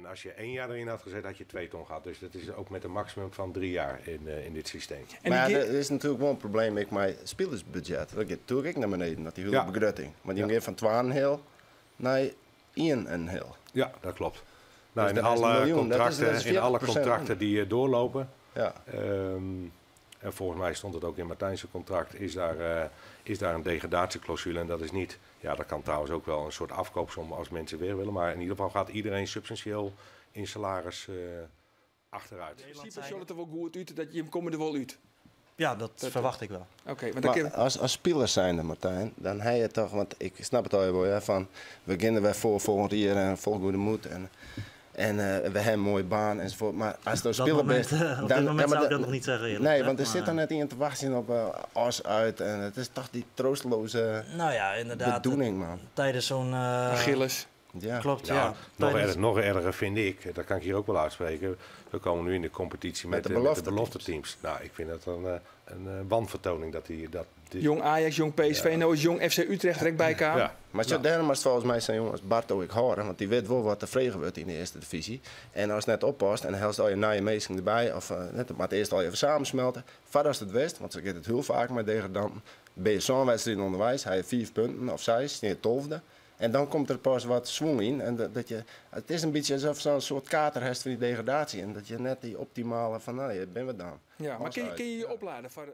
En als je 1 jaar erin had gezet, had je 2 ton gehad. Dus dat is ook met een maximum van 3 jaar in dit systeem. Maar ja, er is natuurlijk wel een probleem met mijn spelersbudget. Dat gaat natuurlijk naar beneden, dat die hele begrutting. Maar die gaat van 12,5 naar 1,5. Ja, dat klopt. Nou, Dus in alle contracten die doorlopen. Ja. En volgens mij stond het ook in Martijn's contract, is daar een degradatieclausule. En dat is niet, ja, dat kan trouwens ook wel een soort afkoopsom als mensen weer willen. Maar in ieder geval gaat iedereen substantieel in salaris achteruit. In principe zal het er wel goed uit dat je hem komen er wel uit. Ja, dat verwacht ik wel. Oké, maar als spelers zijnde, Martijn, dan heb je toch, want ik snap het al wel, ja, van we beginnen wij volgend jaar en vol goede moed en we hebben een mooie baan enzovoort. Maar als je speler bent, op dit moment zou ik dat nog niet zeggen. Eerlijk. Nee, want er zit dan net in te wachten op as uit en het is toch die troosteloze bedoeling, man. Tijdens zo'n Achilles. Ja. Klopt, ja. Nog erger vind ik, dat kan ik hier ook wel uitspreken. We komen nu in de competitie met de belofte teams. Nou, ik vind dat een wanvertoning dat Jong Ajax, jong PSV, nou is jong FC Utrecht direct bij elkaar. Ja. Maar daarom is het volgens mij zijn jongens Barto ik horen, want die weet wel wat tevreden wordt in de eerste divisie. En als het net oppast en helst al je na je meesting erbij, of net maar het eerst al even samensmelten. Verder als het wist, want ze gaat het heel vaak met degradanten. Ben je zo'n wedstrijd onderwijs, hij heeft 4 punten of 6, in het 12e. En dan komt er pas wat swing in. En het is een beetje alsof zo'n soort kater heeft van die degradatie. En dat je net die optimale van, nou, ben we dan. Ja, maar kun je je opladen voor